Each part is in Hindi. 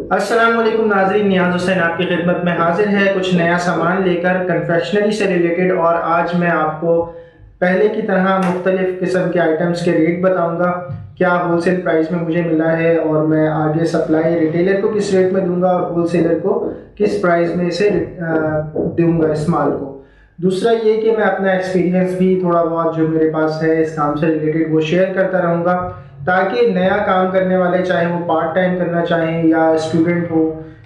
अस्सलाम वालेकुम नाज़रीन, नियाज़ हुसैन आपकी खिदमत में हाजिर है कुछ नया सामान लेकर कन्फेक्शनरी से रिलेटेड। और आज मैं आपको पहले की तरह मुख्तलिफ़ किस्म के आइटम्स के रेट बताऊंगा, क्या होलसेल प्राइस में मुझे मिला है और मैं आगे सप्लाई रिटेलर को किस रेट में दूंगा और होलसेलर को किस प्राइस में इसे दूंगा इस माल को। दूसरा ये कि मैं अपना एक्सपीरियंस भी थोड़ा बहुत जो मेरे पास है इस काम से रिलेटेड वो शेयर करता रहूँगा, ताकि नया काम करने वाले, चाहे वो पार्ट टाइम करना चाहें या स्टूडेंट हो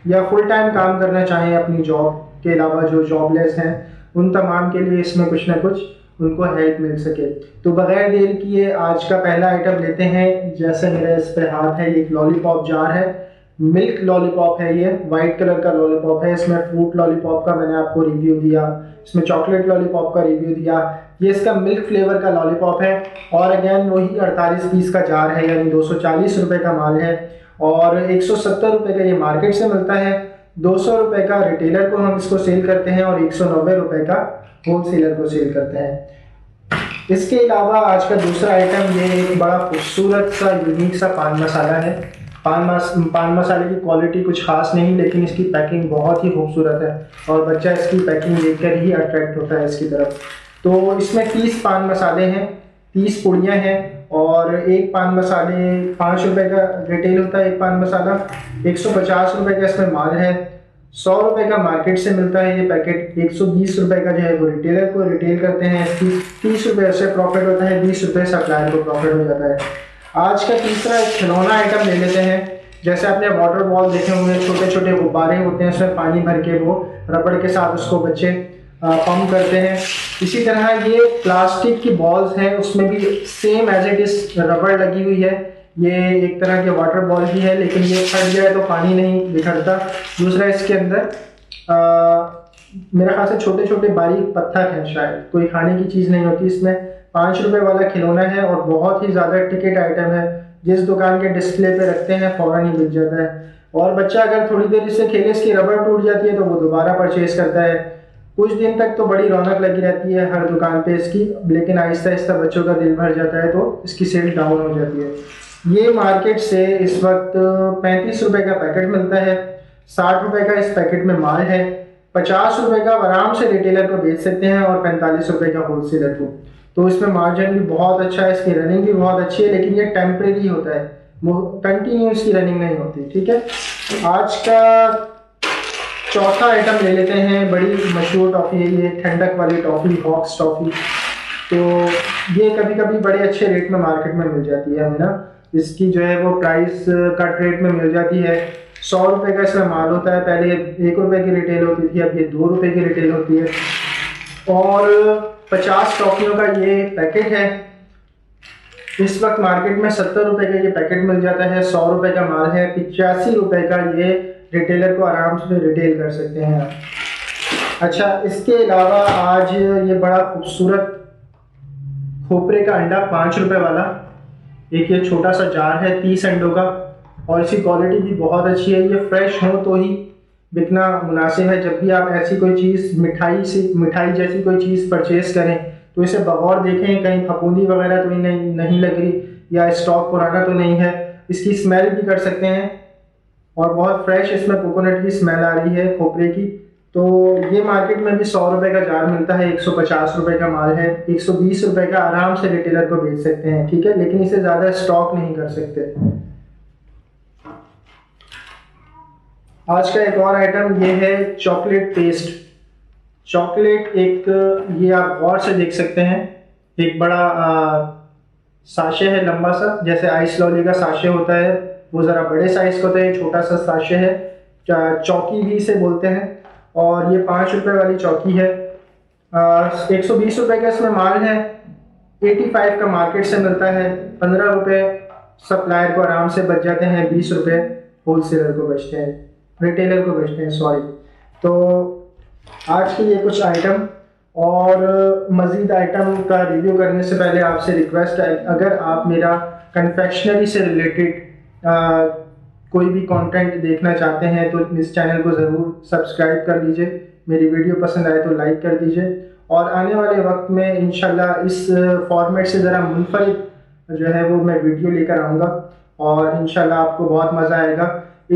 या फुल टाइम काम करना चाहें अपनी जॉब के अलावा, जो जॉबलेस हैं उन तमाम के लिए इसमें कुछ ना कुछ उनको हेल्प मिल सके। तो बगैर देर किए आज का पहला आइटम लेते हैं। जैसे मेरा इस पे हाथ है, ये एक लॉलीपॉप जार है, मिल्क लॉलीपॉप है, ये वाइट कलर का लॉलीपॉप है। इसमें फ्रूट लॉलीपॉप का मैंने आपको रिव्यू दिया, इसमें चॉकलेट लॉलीपॉप का रिव्यू दिया, ये इसका मिल्क फ्लेवर का लॉलीपॉप है। और अगेन वही 48 पीस का जार है, यानी 240 रुपये का माल है और 170 रुपये का ये मार्केट से मिलता है। 200 रुपये का रिटेलर को हम इसको सेल करते हैं और 190 रुपये का होलसेलर को सेल करते हैं। इसके अलावा आज का दूसरा आइटम ये एक बड़ा खूबसूरत सा यूनिक सा पान मसाला है। पान मसाले की क्वालिटी कुछ खास नहीं, लेकिन इसकी पैकिंग बहुत ही खूबसूरत है और बच्चा इसकी पैकिंग देखकर ही अट्रैक्ट होता है इसकी तरफ। तो इसमें 30 पान मसाले हैं, 30 पुड़ियाँ हैं और एक पान मसाले 5 रुपये का रिटेल होता है। एक पान मसाला 150 रुपये का इसमें माल है। 100 रुपये का मार्केट से मिलता है ये पैकेट। 120 रुपये का जो है वो रिटेलर को रिटेल करते हैं। 30 रुपये से प्रॉफिट होता है, 20 रुपये सप्लायर को प्रॉफिट हो जाता है। आज का तीसरा खिलौना आइटम ले लेते हैं। जैसे आपने वाटर बॉल देखे होंगे, छोटे छोटे गुब्बारे होते हैं, उसमें पानी भर के वो रबड़ के साथ उसको बच्चे पंप करते हैं। इसी तरह ये प्लास्टिक की बॉल्स हैं, उसमें भी सेम एज इट इज रबड़ लगी हुई है। ये एक तरह के वाटर बॉल भी है, लेकिन ये फट जाए तो पानी नहीं बिखरता। दूसरा इसके अंदर मेरे ख्याल से छोटे छोटे बारीक पत्थर हैं, शायद कोई खाने की चीज़ नहीं होती इसमें। 5 रुपये वाला खिलौना है और बहुत ही ज़्यादा टिकट आइटम है। जिस दुकान के डिस्प्ले पे रखते हैं फ़ौरन ही बिक जाता है और बच्चा अगर थोड़ी देर इससे खेले, इसकी रबड़ टूट जाती है तो वो दोबारा परचेज करता है। कुछ दिन तक तो बड़ी रौनक लगी रहती है हर दुकान पे इसकी, लेकिन आहिस्ता आहिस्ता बच्चों का दिल भर जाता है तो इसकी सेल डाउन हो जाती है। ये मार्केट से इस वक्त 35 रुपये का पैकेट मिलता है। 60 रुपये का इस पैकेट में माल है। 50 रुपये का आराम से रिटेलर को बेच सकते हैं और 45 रुपये का होलसेलर को। तो इसमें मार्जिन भी बहुत अच्छा है, इसकी रनिंग भी बहुत अच्छी है, लेकिन ये टेम्परेरी होता है, कंटिन्यूस की रनिंग नहीं होती। ठीक है, आज का चौथा आइटम ले लेते हैं। बड़ी मशहूर टॉफ़ी है ये, ठंडक वाली टॉफ़ी, हॉक्स टॉफ़ी। तो ये कभी कभी बड़े अच्छे रेट में मार्केट में मिल जाती है हमें ना। इसकी जो है वो प्राइस कट रेट में मिल जाती है। 100 रुपये का इसमें माल होता है, पहले 1 रुपये की रिटेल होती थी, अब ये 2 रुपये की रिटेल होती है। और 50 टॉफ़ियों का ये पैकेट है। इस वक्त मार्केट में 70 रुपये का ये पैकेट मिल जाता है। 100 रुपये का माल है। 85 रुपये का ये रिटेलर को आराम से रिटेल कर सकते हैं आप। अच्छा, इसके अलावा आज ये बड़ा खूबसूरत खोपरे का अंडा 5 रुपये वाला, एक ये छोटा सा जार है 30 अंडों का और इसकी क्वालिटी भी बहुत अच्छी है। ये फ्रेश हो तो ही बिकना मुनासिब है। जब भी आप ऐसी कोई चीज़ मिठाई जैसी कोई चीज़ परचेज़ करें तो इसे बगौर देखें, कहीं फफूंदी वगैरह तो नहीं लग रही या स्टॉक पुराना तो नहीं है। इसकी स्मेल भी कर सकते हैं और बहुत फ्रेश इसमें कोकोनट की स्मेल आ रही है खोपरे की। तो ये मार्केट में भी 100 रुपये का जार मिलता है। 150 रुपये का माल है। 120 रुपये का आराम से रिटेलर को बेच सकते हैं। ठीक है, लेकिन इसे ज़्यादा स्टॉक नहीं कर सकते। आज का एक और आइटम ये है चॉकलेट पेस्ट। चॉकलेट एक, ये आप गौर से देख सकते हैं, एक बड़ा साशे है लंबा सा, जैसे आइस लॉली का साशे होता है वो ज़रा बड़े साइज़ का होता है। छोटा सा साशे है, चौकी भी इसे बोलते हैं और ये 5 रुपये वाली चौकी है। 120 रुपये का इसमें माल है। 85 का मार्केट से मिलता है। 15 रुपये सप्लायर को आराम से बच जाते हैं, 20 रुपये होलसेलर को बचते हैं, रिटेलर को बेचते हैं, सॉरी। तो आज के ये कुछ आइटम और मज़ीद आइटम का रिव्यू करने से पहले आपसे रिक्वेस्ट है, अगर आप मेरा कन्फेक्शनरी से रिलेटेड कोई भी कंटेंट देखना चाहते हैं तो इस चैनल को ज़रूर सब्सक्राइब कर लीजिए। मेरी वीडियो पसंद आए तो लाइक कर दीजिए और आने वाले वक्त में इंशाल्लाह इस फॉर्मेट से ज़रा मुनफरिद जो है वो मैं वीडियो लेकर आऊँगा और इंशाल्लाह आपको बहुत मज़ा आएगा।